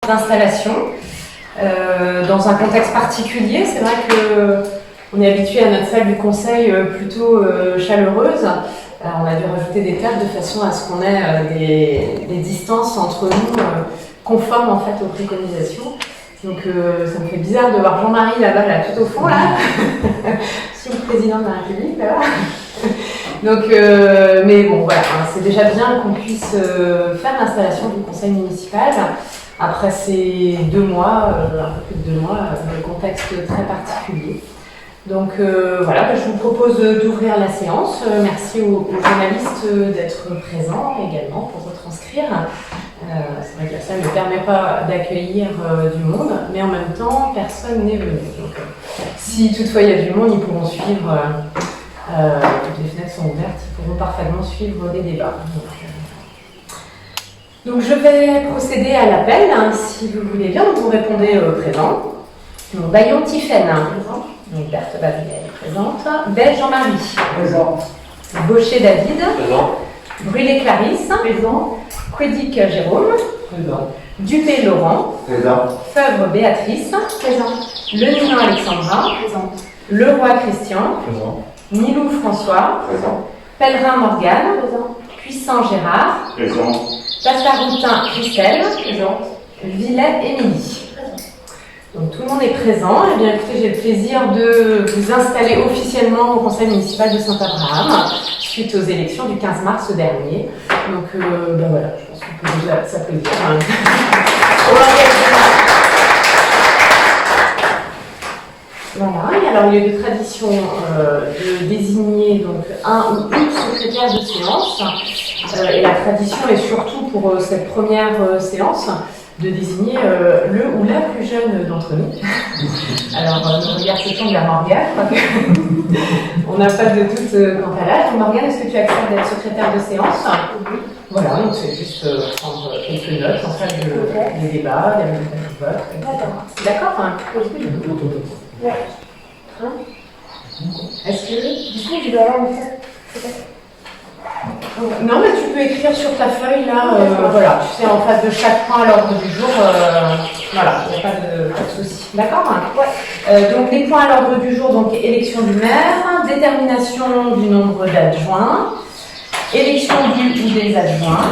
d'installation dans un contexte particulier. C'est vrai qu'on est habitué à notre salle du conseil plutôt chaleureuse. On a dû rajouter des tables de façon à ce qu'on ait des distances entre nous conformes en fait aux préconisations. Donc ça me fait bizarre de voir Jean-Marie là-bas, là, tout au fond, là, sous le président de la République, là. Donc, mais bon, voilà, hein, c'est déjà bien qu'on puisse faire l'installation du conseil municipal après ces 2 mois, un peu plus de 2 mois, dans un contexte très particulier. Donc voilà, je vous propose d'ouvrir la séance. Merci aux journalistes d'être présents également pour retranscrire. C'est vrai que la salle ne permet pas d'accueillir du monde, mais en même temps, personne n'est venu. Donc, si toutefois il y a du monde, ils pourront suivre, toutes les fenêtres sont ouvertes, ils pourront parfaitement suivre des débats. Donc je vais procéder à l'appel, hein, si vous voulez bien, vous répondez présent. Donc Bayon Tiphaine, donc Berthe Baviel présente. Belle Jean-Marie. Présent. Baucher David. Présent. Brûlé Clarisse. Présent. Quédic Jérôme. Présent. Dupé Laurent. Présent. Feuvre Béatrice. Présent. Lenon Alexandra. Présent. Leroy Christian. Présent. Nilou François. Présent. Pellerin Morgane. Présent. Puissant Gérard. Présent. Tassaroutin Christelle. Présent. Villet Émilie. Donc tout le monde est présent. Eh bien, écoutez, j'ai le plaisir de vous installer officiellement au conseil municipal de Saint-Abraham suite aux élections du 15 mars dernier. Donc ben voilà, je pense qu'on peut déjà s'applaudir. Voilà, et alors il y a de tradition de désigner donc un ou une secrétaire de séance. Et la tradition est surtout pour cette première séance de désigner le ou la plus jeune d'entre nous. Alors, nos regards se tournent vers Morgane. On n'a pas de doute quant à l'âge. Morgane, est-ce que tu acceptes d'être secrétaire de séance? Oui. Voilà, donc c'est juste prendre quelques notes en fait des débats, des résultats du vote. D'accord, hein? Ouais. Hein? Est-ce que... Du coup, je dois avoir une salle, peut-être. Non, mais tu peux écrire sur ta feuille là, voilà, tu sais, en face de chaque point à l'ordre du jour, voilà, il n'y a pas de souci. D'accord? Ouais. Donc les points à l'ordre du jour, donc élection du maire, détermination du nombre d'adjoints, élection du ou des adjoints,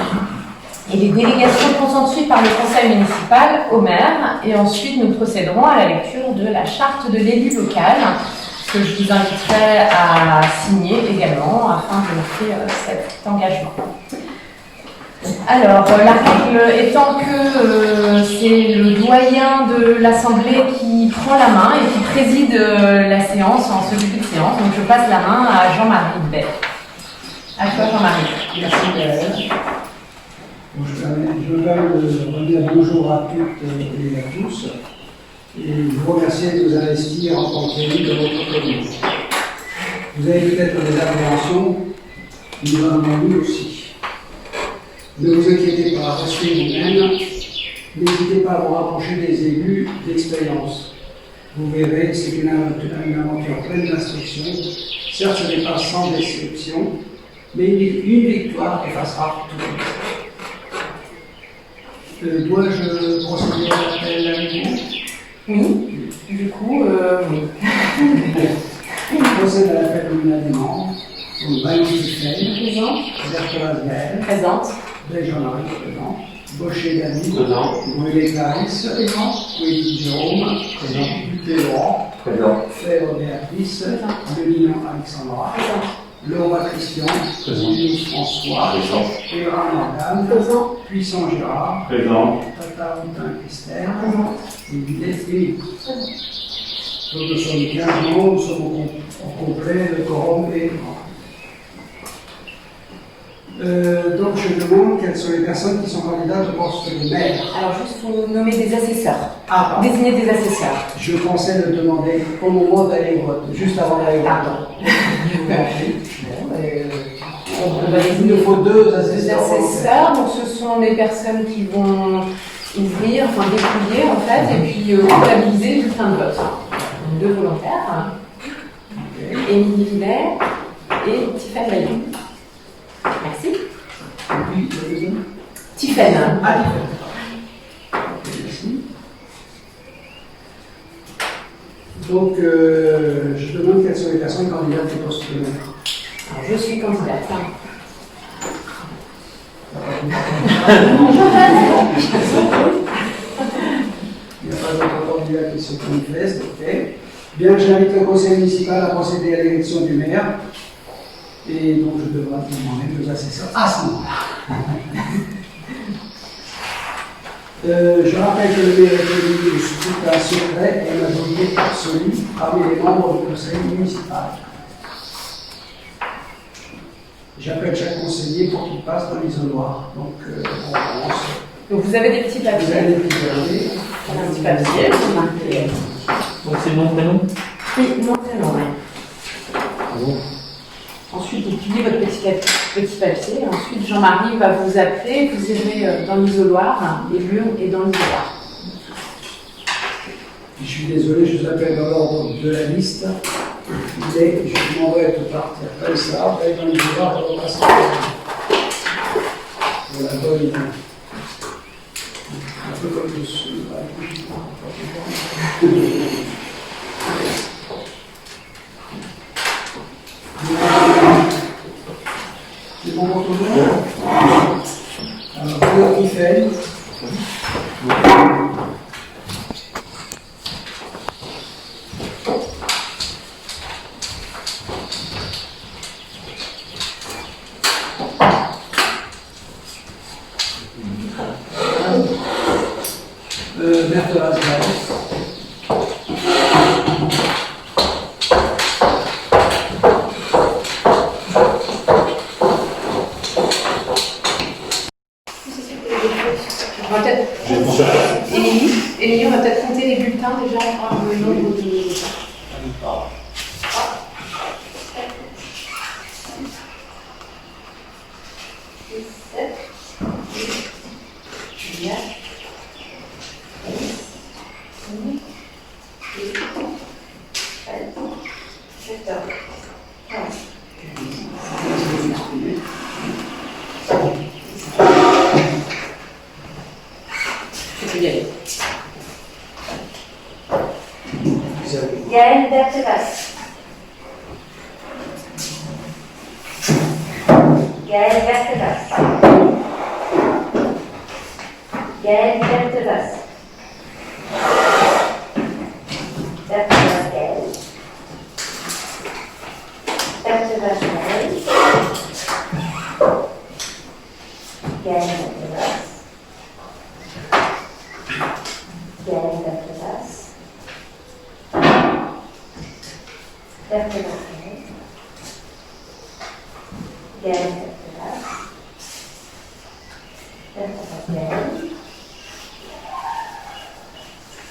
et les délégations consenties par le conseil municipal au maire, et ensuite nous procéderons à la lecture de la charte de l'élu local, que je vous inviterai à signer également afin de faire cet engagement. Alors, la règle étant que c'est le doyen de l'Assemblée qui prend la main et qui préside la séance en ce début de séance, donc je passe la main à Jean-Marie Bay. À toi, Jean-Marie. Merci Gaëlle. Je me permets de redire bonjour à toutes et à tous et vous remercier de nous investir en tant qu'élus de votre commune. Vous avez peut-être des appréhensions, nous en avons eu aussi. Ne vous inquiétez pas, restez vous-même, n'hésitez pas à vous rapprocher des élus d'expérience. Vous verrez, c'est une aventure pleine d'instructions. Certes, ce n'est pas sans déception, mais une victoire effacera tout. Dois-je procéder à l'appel à vous? Oui, du coup, oui. Je procède à l'appel nominal des membres. Bayon Tiphaine, Présent. Berthe Baviel, Présente. Belle Jean-Marie, présent. Baucher David, Présent. Brûlé Clarisse, Présent. Quédic Jérôme, Présent. Dupé Laurent, Présent. Feuvre Béatrice, Présent. Lenon Alexandra, Présent. Leroy Christian, Présent. Nilou François, Présent. Pellerin Morgane, Présent. Puissant Gérard, Présent. Tassaroutin Christelle, Présent. et Villet Émilie. Donc nous sommes 15 membres, nous sommes au complet, le quorum est grand. Donc je demande quelles sont les personnes qui sont candidates au poste de maire. Alors, juste pour nous nommer des assesseurs. Ah, pardon. Désigner des assesseurs. Je pensais le demander au moment d'aller au vote, juste avant d'aller au vote. Pardon. Je vous en prie. Il Il nous faut 2 Des assesseurs. assesseurs, donc ce sont les personnes qui vont ouvrir, enfin dépouiller en fait, et puis comptabiliser les bulletins de vote. Donc 2 volontaires, Émilie Villet et Tiphaine Bayon. Merci. Et puis, le deuxième. Tiphaine. Ah, merci. Donc, je demande quelles sont les personnes candidates au poste de maire. Alors, je suis candidate. Il n'y a pas d'autres candidats qui se manifestent, ok. Bien, j'invite le conseil municipal à procéder à l'élection du maire. Et donc, je devrais vous demander deux assesseurs à ce moment-là. Je rappelle que le maire est élu au scrutin secret et majorité absolue parmi les membres du conseil municipal. J'appelle chaque conseiller pour qu'il passe dans l'isoloir. Donc, on commence. Donc vous avez des petits Vous papiers. avez des petits papiers. Un petit papier, vous marquez. Donc c'est mon prénom. Oui, mon prénom, oui. Ah bon. Ensuite, vous publiez votre petit papier. Ensuite, Jean-Marie va vous appeler. Vous irez dans l'isoloir, et l'urne est dans l'isoloir. Je suis désolé, je vous appelle dans l'ordre de la liste. Mais je demanderai de partir comme ça, après dans l'isoloir, et on passe de la bonne idée. Un peu comme je suis. C'est bon pour tout le monde? Alors, Claude Kiffel. Berthe Rasgal. On va peut-être. Émilie, on va peut-être compter les bulletins déjà pour avoir le nombre de bulletins. Gaëlle Bertevas. Gaëlle Bertevas. Gaëlle Bertevas. Bertevas Gaëlle. Bertevas Gaëlle. Gaëlle Bertevas. Gaëlle Bertevas. Bertevas Gaëlle. Gaëlle Bertevas. Bertevas Gaëlle.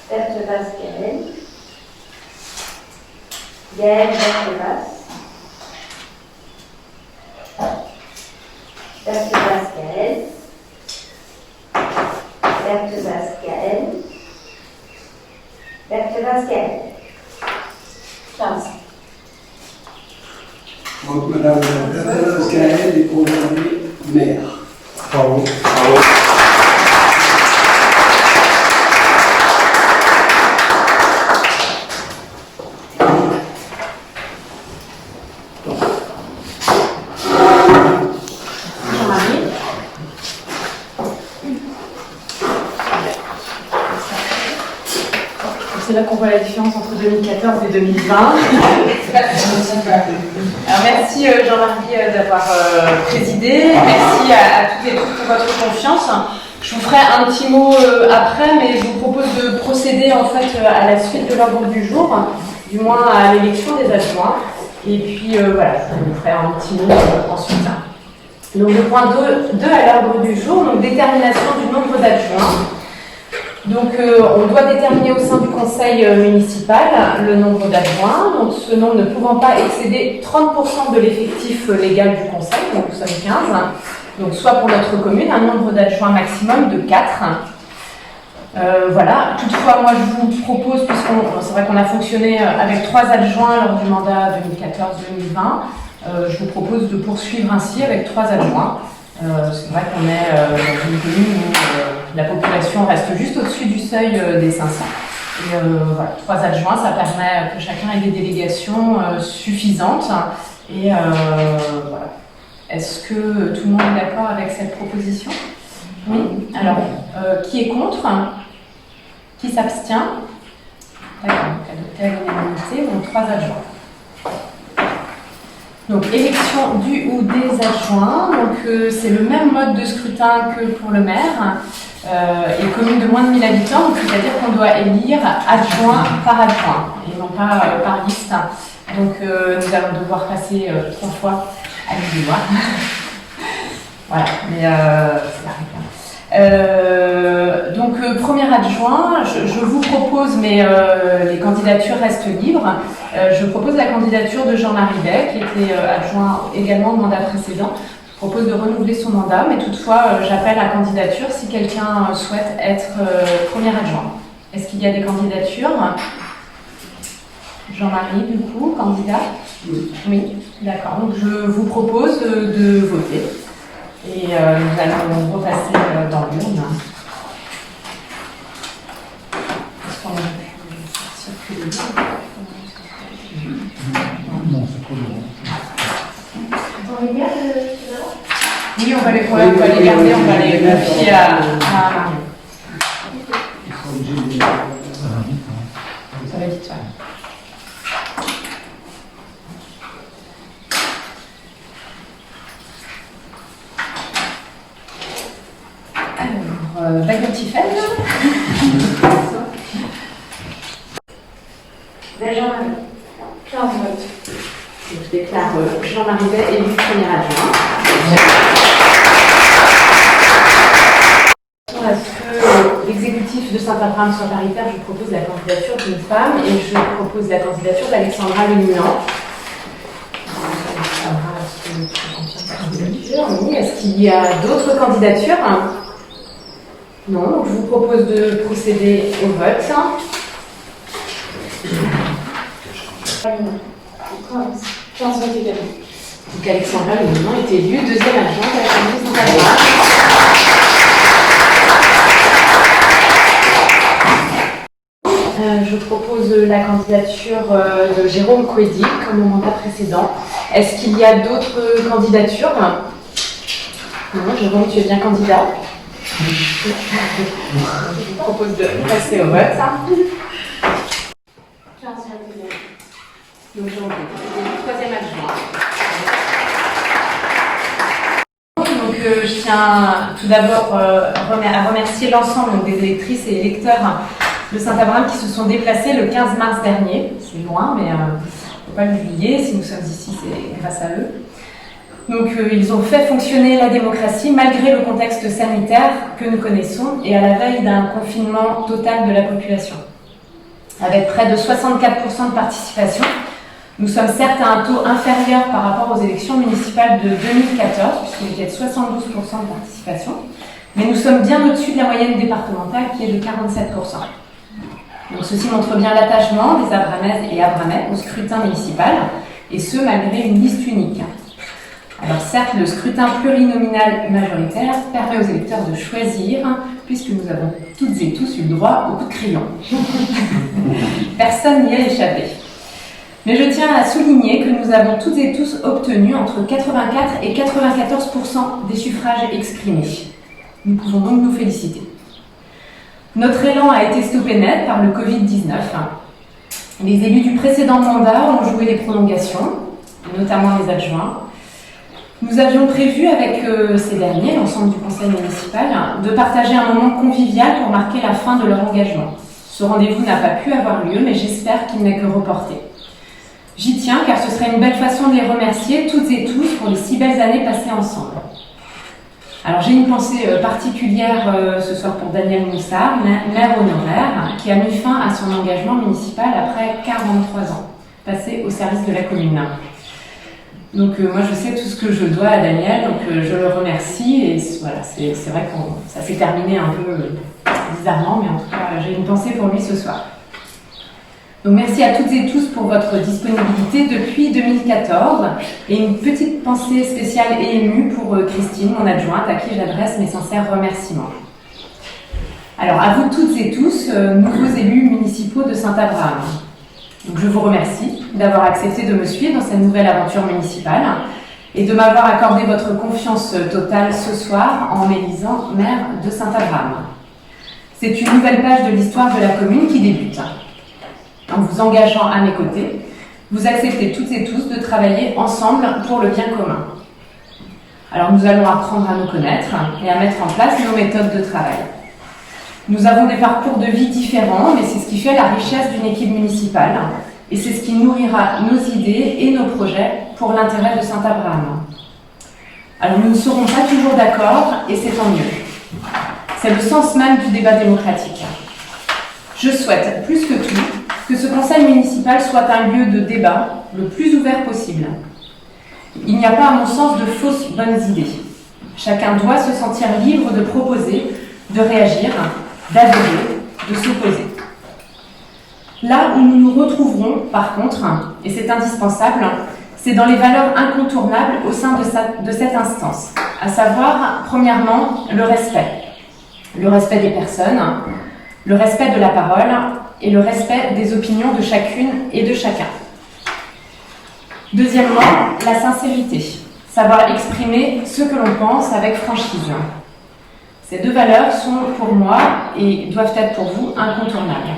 Bertevas Gaëlle. Gaëlle Bertevas. Bertevas Gaëlle. Bertevas Gaëlle. Bertevas Gaëlle. 15. Donc, Madame Berthe Rasgal est aujourd'hui maire. Bravo. Jean-Marie. C'est là qu'on voit la différence entre 2014 et 2020. Alors merci Jean-Marie d'avoir présidé. Merci à toutes et tous pour votre confiance. Je vous ferai un petit mot après, mais je vous propose de procéder en fait à la suite de l'ordre du jour, du moins à l'élection des adjoints. Et puis voilà, je vous ferai un petit mot ensuite. Donc le point 2 à l'ordre du jour, donc détermination du nombre d'adjoints. Donc on doit déterminer au sein du conseil municipal le nombre d'adjoints, donc ce nombre ne pouvant pas excéder 30% de l'effectif légal du conseil, donc nous sommes 15, donc soit pour notre commune un nombre d'adjoints maximum de 4. Voilà, toutefois moi je vous propose, c'est vrai qu'on a fonctionné avec 3 adjoints lors du mandat 2014-2020, je vous propose de poursuivre ainsi avec 3 adjoints. C'est vrai qu'on est dans une commune où la population reste juste au-dessus du seuil des 500. Et voilà, 3 adjoints, ça permet que chacun ait des délégations suffisantes. Et voilà. Est-ce que tout le monde est d'accord avec cette proposition? Oui. Alors, qui est contre? Qui s'abstient? D'accord, donc adopté à l'unanimité, donc 3 adjoints. Donc, élection du ou des adjoints. Donc, c'est le même mode de scrutin que pour le maire. Et commune de moins de 1000 habitants, donc c'est-à-dire qu'on doit élire adjoint par adjoint, et non pas par liste. Donc, nous allons devoir passer 3 fois à l'histoire. Voilà, mais c'est la règle. Donc, premier adjoint, je vous propose, mais les candidatures restent libres. Je propose la candidature de Jean-Marie Bay, qui était adjoint également au mandat précédent. Je propose de renouveler son mandat, mais toutefois, j'appelle à candidature si quelqu'un souhaite être premier adjoint. Est-ce qu'il y a des candidatures? Jean-Marie, du coup, candidat? Oui, d'accord. Donc, je vous propose de voter. Et nous allons repasser dans l'urne. Est-ce qu'on a circulé? Non, c'est trop long. On les garde Oui, on va les garder, on va les confier à Marie. Ils sont obligés de- Ça va vite, ouais. Alors, bague de Tiffen. Jean-Marie. 15 votes. Je déclare Jean-Marie Bay élu premier adjoint. À ce que l'exécutif de Saint-Abraham soit paritaire, je propose la candidature d'une femme et je propose la candidature d'Alexandra Lemunan. Oui. Est-ce qu'il y a d'autres candidatures? Non, donc je vous propose de procéder au vote. Donc Alexandra Lemunan est élue deuxième adjointe à la commune de Saint-Abraham. Je propose la candidature de Jérôme Couedy comme au mandat précédent. Est-ce qu'il y a d'autres candidatures? Non, Jérôme, tu es bien candidat. Je vous propose de passer au vote. Donc, Jérôme Couedy, troisième adjoint. Donc, je tiens tout d'abord à remercier l'ensemble des électrices et électeurs de Saint-Abraham qui se sont déplacés le 15 mars dernier. C'est loin, mais il ne faut pas l'oublier. Si nous sommes ici, c'est grâce à eux. Donc, ils ont fait fonctionner la démocratie malgré le contexte sanitaire que nous connaissons et à la veille d'un confinement total de la population. Avec près de 64% de participation, nous sommes certes à un taux inférieur par rapport aux élections municipales de 2014, puisqu'il était de 72% de participation, mais nous sommes bien au-dessus de la moyenne départementale qui est de 47%. Donc, ceci montre bien l'attachement des Abramaises et Abramais au scrutin municipal, et ce malgré une liste unique. Alors certes, le scrutin plurinominal majoritaire permet aux électeurs de choisir, puisque nous avons toutes et tous eu le droit au coup de crayon. Personne n'y a échappé. Mais je tiens à souligner que nous avons toutes et tous obtenu entre 84 et 94% des suffrages exprimés. Nous pouvons donc nous féliciter. Notre élan a été stoppé net par le Covid-19. Les élus du précédent mandat ont joué les prolongations, notamment les adjoints. Nous avions prévu avec ces derniers, l'ensemble du conseil municipal, de partager un moment convivial pour marquer la fin de leur engagement. Ce rendez-vous n'a pas pu avoir lieu, mais j'espère qu'il n'est que reporté. J'y tiens car ce serait une belle façon de les remercier toutes et tous pour les si belles années passées ensemble. Alors j'ai une pensée particulière ce soir pour Daniel Moussard, maire honoraire, qui a mis fin à son engagement municipal après 43 ans, passé au service de la commune. Donc moi je sais tout ce que je dois à Daniel, donc je le remercie et voilà, c'est vrai que ça s'est terminé un peu bizarrement, mais en tout cas j'ai une pensée pour lui ce soir. Donc merci à toutes et tous pour votre disponibilité depuis 2014 et une petite pensée spéciale et émue pour Christine, mon adjointe, à qui j'adresse mes sincères remerciements. Alors, à vous toutes et tous, nouveaux élus municipaux de Saint-Abraham. Donc, je vous remercie d'avoir accepté de me suivre dans cette nouvelle aventure municipale et de m'avoir accordé votre confiance totale ce soir en m'élisant maire de Saint-Abraham. C'est une nouvelle page de l'histoire de la commune qui débute. En vous engageant à mes côtés, vous acceptez toutes et tous de travailler ensemble pour le bien commun. Alors nous allons apprendre à nous connaître et à mettre en place nos méthodes de travail. Nous avons des parcours de vie différents, mais c'est ce qui fait la richesse d'une équipe municipale et c'est ce qui nourrira nos idées et nos projets pour l'intérêt de Saint-Abraham. Alors nous ne serons pas toujours d'accord et c'est tant mieux. C'est le sens même du débat démocratique. Je souhaite, plus que tout, que ce conseil municipal soit un lieu de débat le plus ouvert possible. Il n'y a pas, à mon sens, de fausses bonnes idées. Chacun doit se sentir libre de proposer, de réagir, d'adhérer, de s'opposer. Là où nous nous retrouverons, par contre, et c'est indispensable, c'est dans les valeurs incontournables au sein de cette instance, à savoir, premièrement, le respect. Le respect des personnes, le respect de la parole et le respect des opinions de chacune et de chacun. Deuxièmement, la sincérité, savoir exprimer ce que l'on pense avec franchise. Ces deux valeurs sont pour moi et doivent être pour vous incontournables.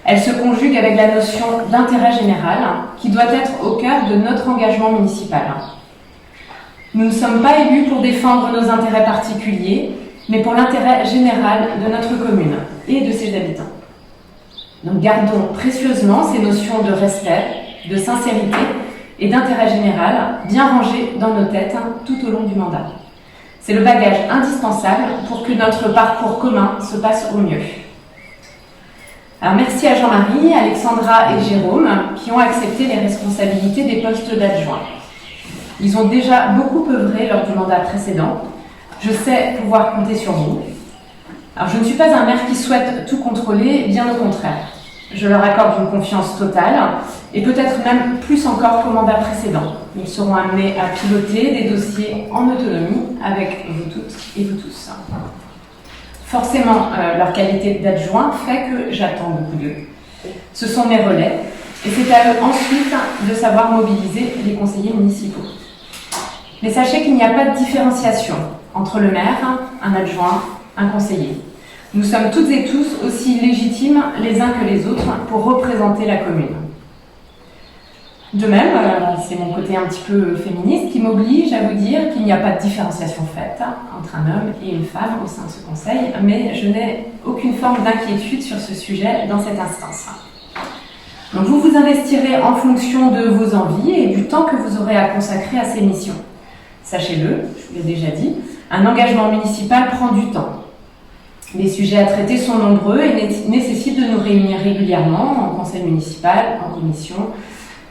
Elles se conjuguent avec la notion d'intérêt général qui doit être au cœur de notre engagement municipal. Nous ne sommes pas élus pour défendre nos intérêts particuliers, mais pour l'intérêt général de notre commune et de ses habitants. Donc gardons précieusement ces notions de respect, de sincérité et d'intérêt général bien rangées dans nos têtes tout au long du mandat. C'est le bagage indispensable pour que notre parcours commun se passe au mieux. Alors merci à Jean-Marie, Alexandra et Jérôme qui ont accepté les responsabilités des postes d'adjoints. Ils ont déjà beaucoup œuvré lors du mandat précédent. Je sais pouvoir compter sur vous. Alors, je ne suis pas un maire qui souhaite tout contrôler, bien au contraire. Je leur accorde une confiance totale, et peut-être même plus encore qu'au mandat précédent. Ils seront amenés à piloter des dossiers en autonomie avec vous toutes et vous tous. Forcément, leur qualité d'adjoint fait que j'attends beaucoup d'eux. Ce sont mes relais, et c'est à eux ensuite de savoir mobiliser les conseillers municipaux. Mais sachez qu'il n'y a pas de différenciation entre le maire, un adjoint, un conseiller. Nous sommes toutes et tous aussi légitimes les uns que les autres pour représenter la commune. De même, c'est mon côté un petit peu féministe qui m'oblige à vous dire qu'il n'y a pas de différenciation faite entre un homme et une femme au sein de ce conseil, mais je n'ai aucune forme d'inquiétude sur ce sujet dans cette instance. Donc vous vous investirez en fonction de vos envies et du temps que vous aurez à consacrer à ces missions. Sachez-le, je vous l'ai déjà dit, un engagement municipal prend du temps. Les sujets à traiter sont nombreux et nécessitent de nous réunir régulièrement en conseil municipal, en commission,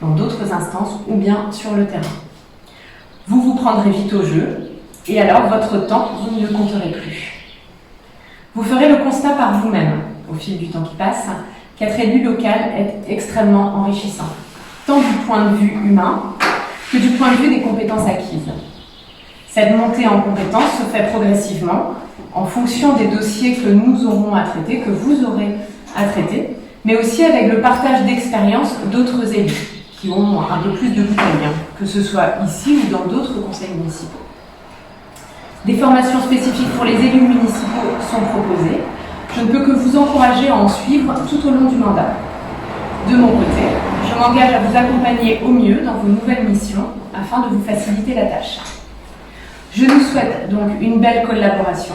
dans d'autres instances ou bien sur le terrain. Vous vous prendrez vite au jeu et alors votre temps, vous ne le compterez plus. Vous ferez le constat par vous-même, au fil du temps qui passe, qu'être élu local est extrêmement enrichissant, tant du point de vue humain que du point de vue des compétences acquises. Cette montée en compétences se fait progressivement en fonction des dossiers que nous aurons à traiter, que vous aurez à traiter, mais aussi avec le partage d'expériences d'autres élus qui ont un peu plus de bouteilles, que ce soit ici ou dans d'autres conseils municipaux. Des formations spécifiques pour les élus municipaux sont proposées. Je ne peux que vous encourager à en suivre tout au long du mandat. De mon côté, je m'engage à vous accompagner au mieux dans vos nouvelles missions afin de vous faciliter la tâche. Je nous souhaite donc une belle collaboration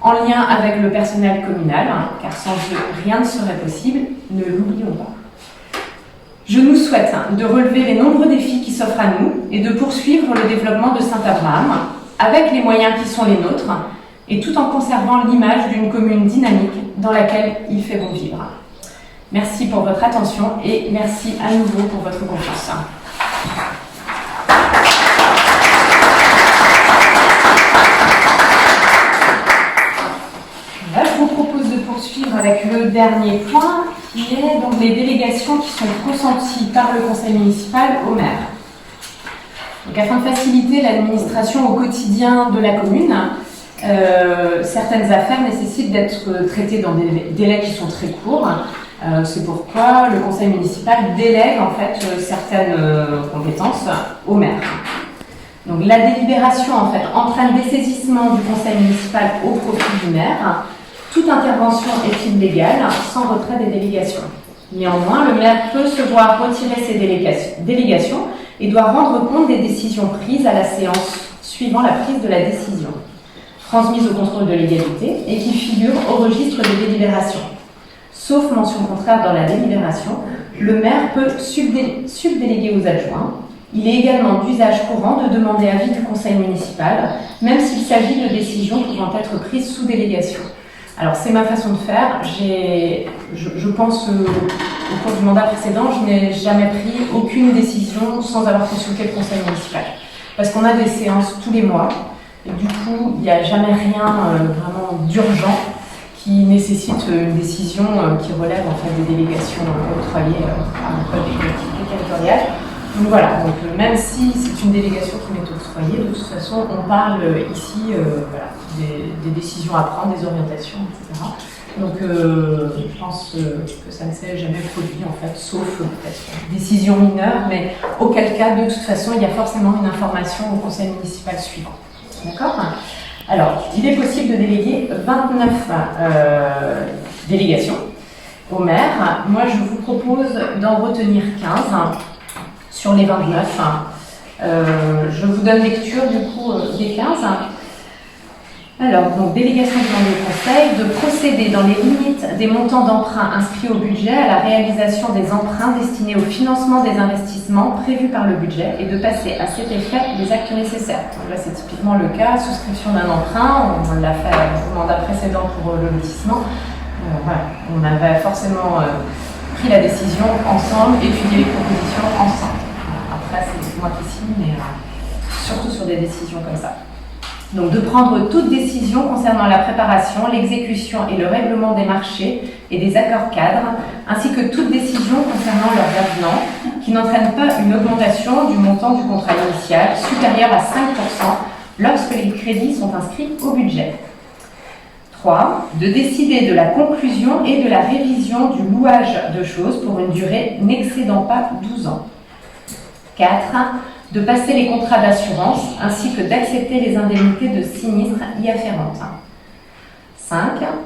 en lien avec le personnel communal, car sans eux, rien ne serait possible, ne l'oublions pas. Je nous souhaite de relever les nombreux défis qui s'offrent à nous et de poursuivre le développement de Saint-Abraham avec les moyens qui sont les nôtres et tout en conservant l'image d'une commune dynamique dans laquelle il fait bon vivre. Merci pour votre attention et merci à nouveau pour votre confiance. Là, je vous propose de poursuivre avec le dernier point, qui est donc les délégations qui sont consenties par le conseil municipal au maire. Donc, afin de faciliter l'administration au quotidien de la commune, Certaines affaires nécessitent d'être traitées dans des délais qui sont très courts. C'est pourquoi le conseil municipal délègue en fait certaines compétences au maire. Donc la délibération en fait entraîne dessaisissement du conseil municipal au profit du maire. Toute intervention est illégale sans retrait des délégations. Néanmoins, le maire peut se voir retirer ses délégations et doit rendre compte des décisions prises à la séance suivant la prise de la décision, transmise au contrôle de légalité et qui figure au registre des délibérations. Sauf mention contraire dans la délibération, le maire peut subdéléguer aux adjoints. Il est également d'usage courant de demander avis du conseil municipal, même s'il s'agit de décisions pouvant être prises sous délégation. Alors c'est ma façon de faire. Je pense au cours du mandat précédent, je n'ai jamais pris aucune décision sans avoir consulté le conseil municipal. Parce qu'on a des séances tous les mois, et du coup il n'y a jamais rien vraiment d'urgent qui nécessite une décision qui relève en fait des délégations octroyées par le code des collectivités territoriales. Donc voilà, même si c'est une délégation qui m'est octroyée, de toute façon on parle ici des décisions à prendre, des orientations, etc. Donc je pense que ça ne s'est jamais produit en fait, sauf peut-être décision mineure, mais auquel cas de toute façon il y a forcément une information au conseil municipal suivant. D'accord ? Alors, il est possible de déléguer 29 délégations au maire. Moi, je vous propose d'en retenir 15 sur les 29. Je vous donne lecture du coup des 15. Alors, donc, délégation demandée au conseil de procéder dans les limites des montants d'emprunt inscrits au budget à la réalisation des emprunts destinés au financement des investissements prévus par le budget et de passer à cet effet les actes nécessaires. Donc là, c'est typiquement le cas, souscription d'un emprunt, on l'a fait au mandat précédent pour le lotissement. Voilà, on avait forcément pris la décision ensemble, étudié les propositions ensemble. Après, c'est moi qui signe, mais surtout sur des décisions comme ça. Donc de prendre toute décision concernant la préparation, l'exécution et le règlement des marchés et des accords cadres, ainsi que toute décision concernant leurs avenants qui n'entraînent pas une augmentation du montant du contrat initial supérieur à 5% lorsque les crédits sont inscrits au budget. 3. De décider de la conclusion et de la révision du louage de choses pour une durée n'excédant pas 12 ans. 4. De passer les contrats d'assurance ainsi que d'accepter les indemnités de sinistre y afférentes. 5.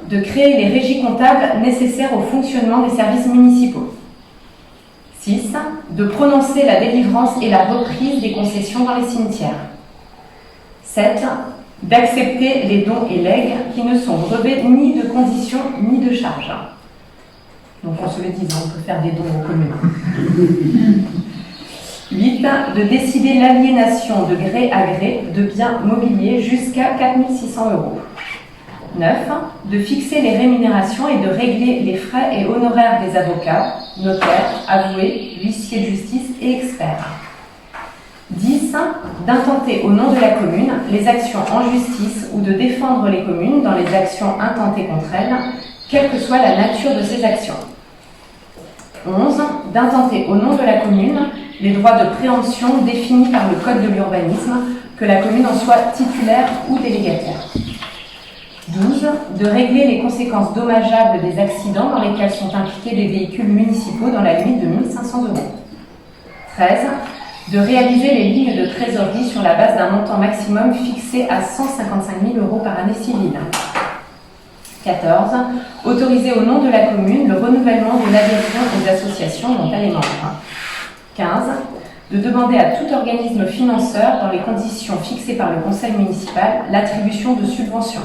De créer les régies comptables nécessaires au fonctionnement des services municipaux. 6. De prononcer la délivrance et la reprise des concessions dans les cimetières. 7. D'accepter les dons et legs qui ne sont grevés ni de conditions ni de charges. Donc on se le dit, on peut faire des dons aux communes. 8. De décider l'aliénation de gré à gré de biens mobiliers jusqu'à 4 600 €. 9. De fixer les rémunérations et de régler les frais et honoraires des avocats, notaires, avoués, huissiers de justice et experts. 10. D'intenter au nom de la commune les actions en justice ou de défendre les communes dans les actions intentées contre elles, quelle que soit la nature de ces actions. 11. D'intenter au nom de la commune les droits de préemption définis par le Code de l'urbanisme, que la commune en soit titulaire ou délégataire. 12. De régler les conséquences dommageables des accidents dans lesquels sont impliqués les véhicules municipaux dans la limite de 1 500 €. 13. De réaliser les lignes de trésorerie sur la base d'un montant maximum fixé à 155 000 € par année civile. 14. Autoriser au nom de la commune le renouvellement de l'adhésion aux associations dont elle est membre. 15. De demander à tout organisme financeur, dans les conditions fixées par le conseil municipal, l'attribution de subventions.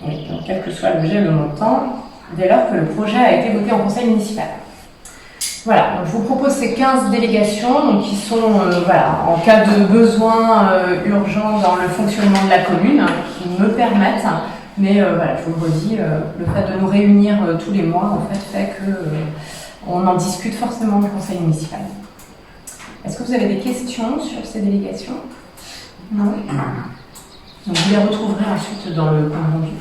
Oui, donc quel que soit l'objet et le montant, dès lors que le projet a été voté en conseil municipal. Voilà, donc je vous propose ces 15 délégations donc qui sont en cas de besoin urgent dans le fonctionnement de la commune, qui me permettent, mais je vous le redis, le fait de nous réunir tous les mois en fait que on en discute forcément au conseil municipal. Est-ce que vous avez des questions sur ces délégations? Non. Donc vous les retrouverez ensuite dans le compte rendu.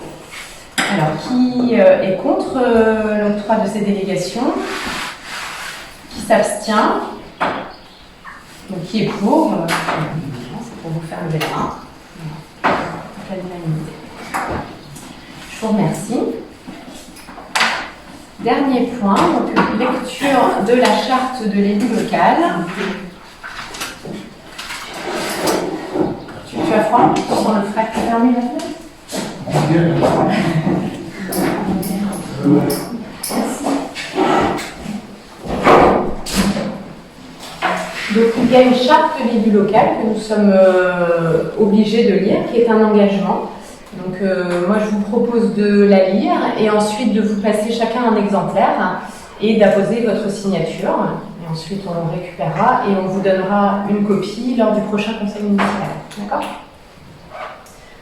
Alors, qui est contre l'octroi de ces délégations? Qui s'abstient? Donc qui est pour? C'est pour vous faire lever la main. Voilà. Toute la dynamité. Je vous remercie. Dernier point, donc lecture de la charte de l'élu local. Tu as froid? Tu sens le frais? Tu as fermé la fenêtre? Donc il y a une charte de l'élu local que nous sommes obligés de lire, qui est un engagement. Donc moi je vous propose de la lire et ensuite de vous passer chacun un exemplaire et d'apposer votre signature. Et ensuite on récupérera et on vous donnera une copie lors du prochain conseil municipal. D'accord?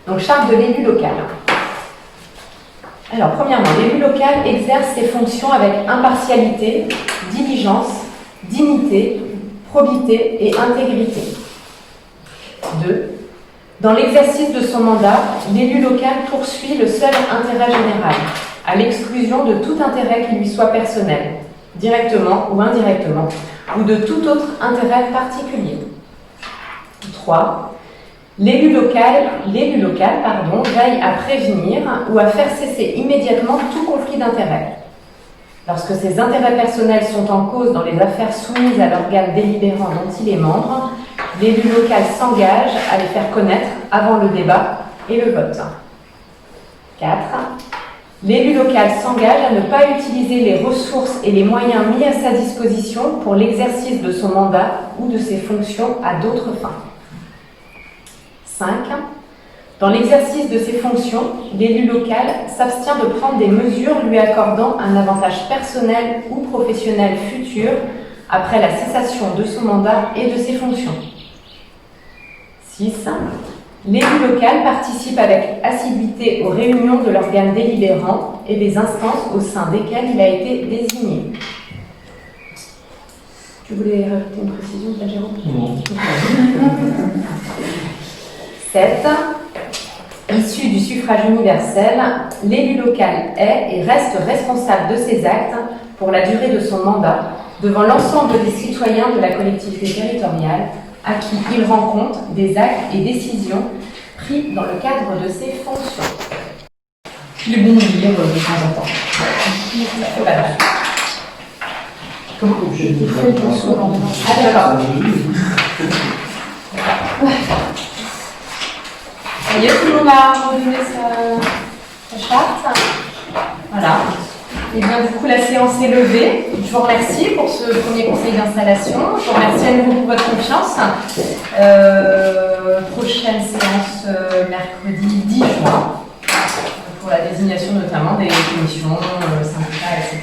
Donc charte de l'élu local. Alors premièrement, l'élu local exerce ses fonctions avec impartialité, diligence, dignité, probité et intégrité. 2. Dans l'exercice de son mandat, l'élu local poursuit le seul intérêt général, à l'exclusion de tout intérêt qui lui soit personnel, directement ou indirectement, ou de tout autre intérêt particulier. 3. L'élu local, veille à prévenir ou à faire cesser immédiatement tout conflit d'intérêts. Lorsque ses intérêts personnels sont en cause dans les affaires soumises à l'organe délibérant dont il est membre, l'élu local s'engage à les faire connaître avant le débat et le vote. 4. L'élu local s'engage à ne pas utiliser les ressources et les moyens mis à sa disposition pour l'exercice de son mandat ou de ses fonctions à d'autres fins. 5. Dans l'exercice de ses fonctions, l'élu local s'abstient de prendre des mesures lui accordant un avantage personnel ou professionnel futur après la cessation de son mandat et de ses fonctions. 6. L'élu local participe avec assiduité aux réunions de l'organe délibérant et des instances au sein desquelles il a été désigné. Tu voulais rajouter une précision, Jérôme? Non. 7. Issu du suffrage universel, l'élu local est et reste responsable de ses actes pour la durée de son mandat devant l'ensemble des citoyens de la collectivité territoriale à qui il rend compte des actes et décisions pris dans le cadre de ses fonctions. Il est bon de lire de temps en temps. Voilà. Comment je fais le souvent. Ah d'accord. Vous voyez, tout le monde a redonné sa charte. Voilà. Et bien du coup, la séance est levée. Je vous remercie pour ce premier conseil d'installation. Je vous remercie à nouveau pour votre confiance. Prochaine séance mercredi 10 juin pour la désignation notamment des commissions, syndicats, etc.